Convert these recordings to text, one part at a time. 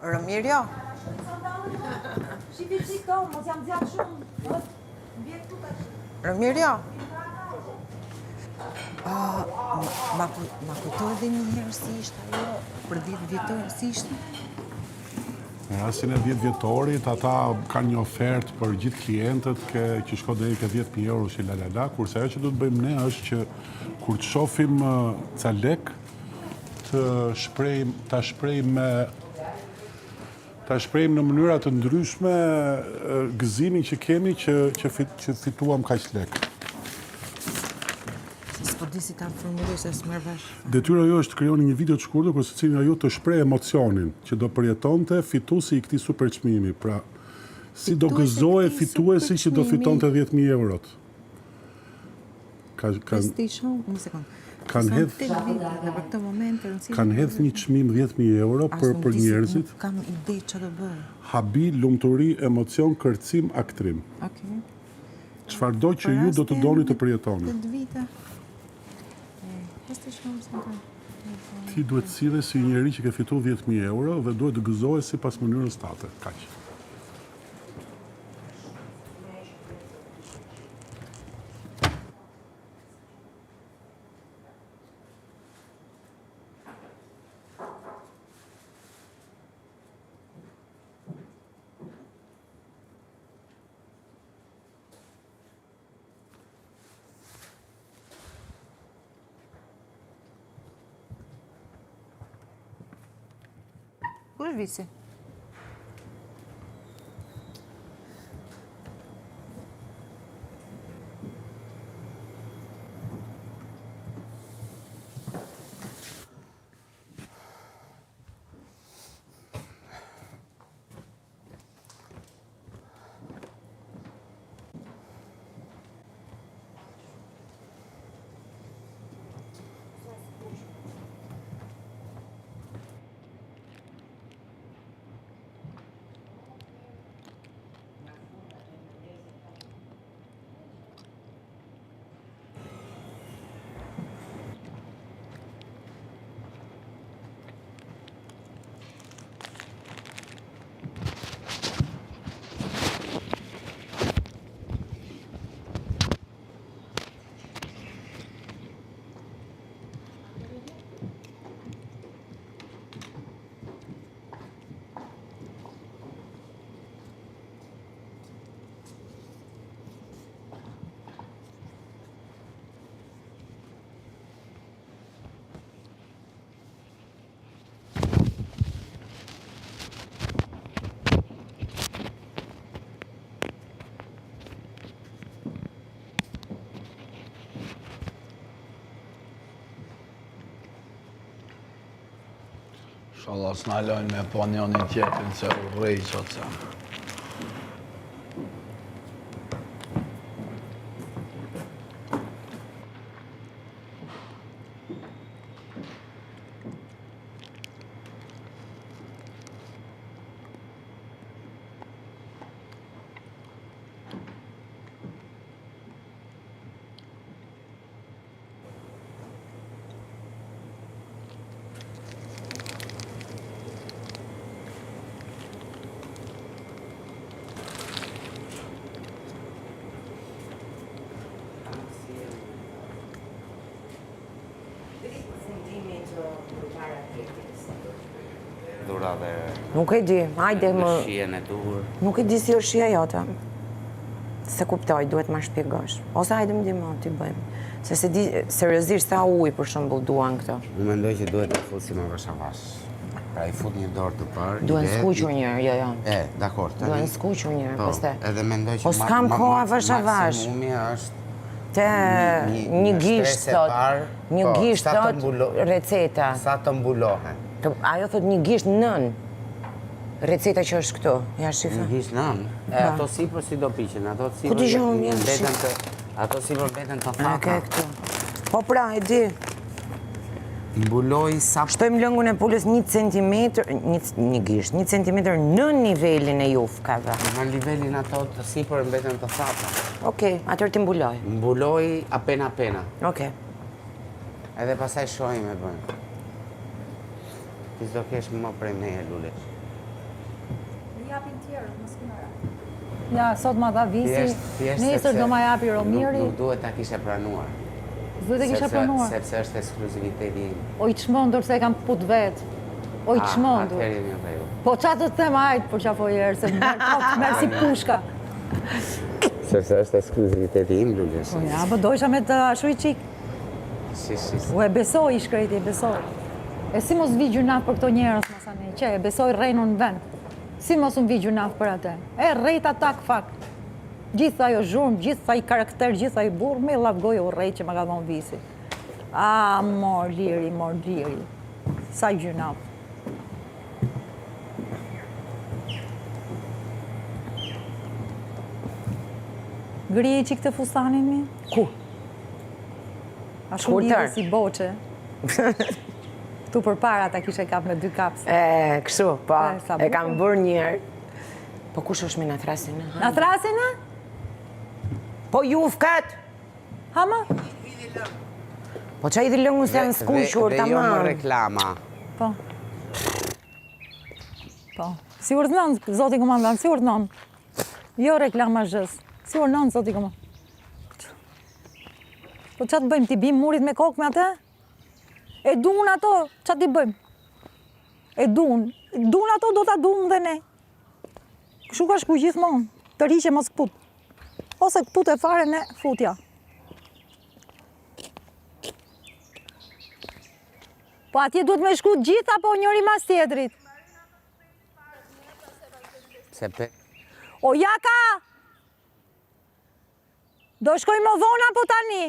Rëmirjo? Shifi qik to, mos jam zjatë shumë. Rëmirjo? Ma kujtoj dhe një herë si ishte ajo, për 10 vjetorë si ishte? Në rastin e 10 vjetorit, ata kanë një ofertë për gjithë klientët që shko deri ke 10.000 euro si la, kurse ajo që do të bëjmë ne është që kur të shohim ca lek, ta shprehim në mënyra të ndryshme gëzimin që kemi që fituam kaq lek. S'po di si ta formuloj se s'merr vesh. Detyra jo është të krijoni një video të shkurtër kur secili nga ju të shpreh emocionin që do përjetonte fituesi i këtij super çmimi. Pra, si do gëzohej fituesi që do fitonte 10.000 eurot. Kanë hedh një çmim 10.000 euro për njerëzit. Kam ide çfarë do bëj. Habi, lumturi, emocion, kërcim, aktrim. Okej. Çfarëdo që ju do të doni të përjetoni. Ti duhet të sillesh si një njerëz që ka fituar 10.000 euro dhe duhet të gëzohesh sipas mënyrës tate. Kaq. Ku është Visi? Inshallah s'na lojnë me po njëni tjetrin se u rrej qëtë se. Nuk e di, hajde më... Shien e dur. Nuk e di si është shia jote. Se kuptoj, duhet ma shpjegosh. Ose hajde më dimon, t'i bëjmë. Se se di, seriozisht, sa ujë për shembull duan këto. Unë mendoj që duhet të fut si më avash. Pra i fut një dorë të parë. Duhen skuqur njërë, jo. Dakor. Duhen skuqur njërë, paste. Edhe mendoj që... Po s'kam koha avash. Maksimumi është... Te një gisht thot, një gisht thot receta. Sa të mbulohen. Ajo thot një gisht nën. Receta që është këtu, ja shifa. Një gisht nën. Ato sipër si do piqen, ato sipër... Ku t'i gjohëm ja shifa. Ato sipër mbeten të thata. Ke këtu. Po pra, e di. Mbuloj sa... Shtojmë lëngun e pulës 1 centimetër, një gisht, 1 centimetër në nivelin e jufkave. Në nivelin ato të sipër mbeten të thata. Okej, atër ti mbuloj. Mbuloj apena. Okej. Edhe pasaj shojmë e bëjmë. Ti s'do kesh më prej meje, Lulesh. japin tjerët, mos kënaqë. Ja, sot ma dha Visi, nesër do ma japi Romiri. Nuk duhet ta kishe pranuar. Duhet e kisha planuar. Sepse është ekskluziviteti im. O i çmendur se e kam put vet. O i çmendur. Atëherë jemi në rregull. Po çfarë do të them ajt për çafoj herë se merr si pushka. Sepse është ekskluziviteti im, Lulës. Po ja, po dojsha me të ashtu i çik. Si. U e besoj i shkreti, e besoj. E si mos vi gjunaf për këto njerëz masane, që e besoj rrenun në vend. Si mos unë vi gjunaf për atë. E rrejta tak fak. Gjitha ajo zhurmë, gjitha i karakter, gjitha i burë, me lavgoj u rrejt që më ka dhonë Visi. A, mor liri. Sa gjunaf. Grije që këtë fustanin mi? Ku? A shumë lidhe si boqe. Tu për para ta kishe kap me 2 kapsë. Kështu, po, sa e kam bërë njërë. Po kush është me në thrasina? Na thrasina? Po jufkat! Hama? Po qa i dhe lëngu se janë skushur, Dhe ta jo më mamë. reklama. Po. Si urdhënon, zoti komandant, si urdhënon. Jo reklama zhës. Si urdhënon, zoti komandant. Po qa të bëjmë, ti bim murit me kokë me atë? E duun ato, qa ti bëjmë? E duun ato, do ta duun dhe ne. Kështu ka shku gjithmonë, të riqe mos këput. Ose këput e fare ne futja. Po atje duhet me shku gjitha, po njëri mas tjetrit. O jaka! Do shkoj më vona po tani?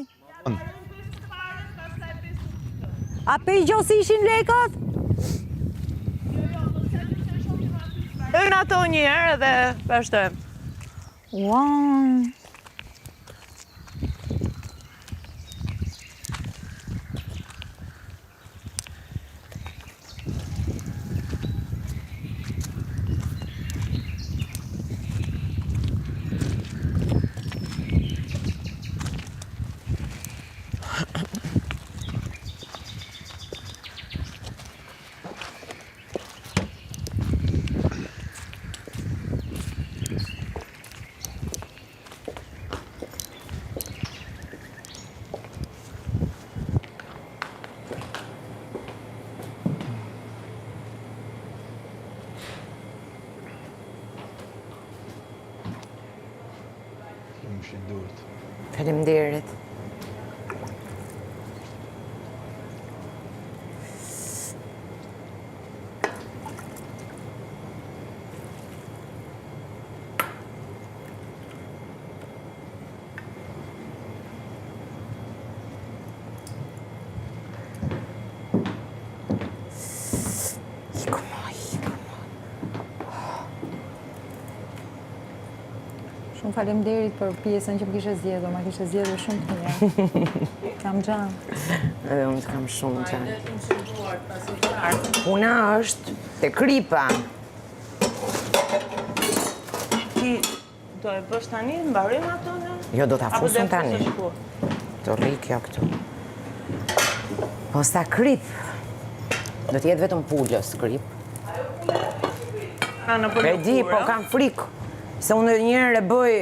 A pe i gjosi ishin lekët? Në ato një herë dhe vazhdojmë. Ua. Faleminderit. Shumë faleminderit për pjesën që më kishe zgjedhur, ma kishe zgjedhur shumë të mirë. Kam gjanë. Edhe unë kam shumë gjanë. Puna është te kripa. Ti do e bësh tani, mbarojmë ato në? Jo, do t'a fusun tani. Apo do e fusesh ku? Të rri kjo këtu. Po sa krip, do t'jetë vetëm pullës krip. E di, po kam frikë. Se unë njërë e bëj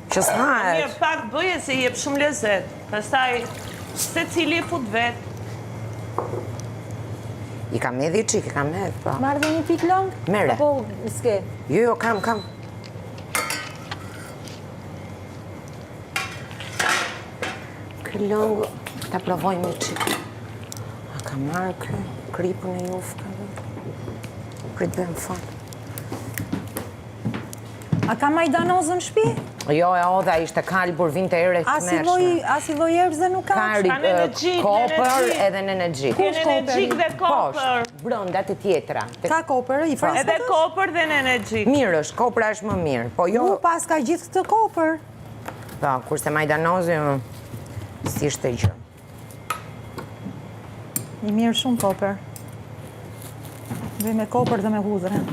që s'hahet. Mirë, pak bëje se jep shumë lezet. Pastaj, se cili e fut vetë. I kam edhi qik, i kam edhi, po. Marrë dhe një pik long? Mere. Apo s'ke? Jo, kam. Këllongë, ta provoj një qik. A ka marrë kripën e jufkave? Pritë bëjmë fatë. A ka majdanozën shpi? Jo, e odha, ishte kalbur, vinte ere të mërshme. A si loj erëzë nuk ka? Kanë energjik, kopër edhe në energjik. Kanë energjik dhe kopër. Poshtë, brënda të tjetra. Ka kopër, i frasë Edhe kopër dhe në energjik. Mirë është, kopra është më mirë, po jo... Nuk pas ka gjithë këtë kopër. Po, kurse majdanozi, si ishte gjë. I mirë shumë kopër. Bëj me kopër dhe me hudhre.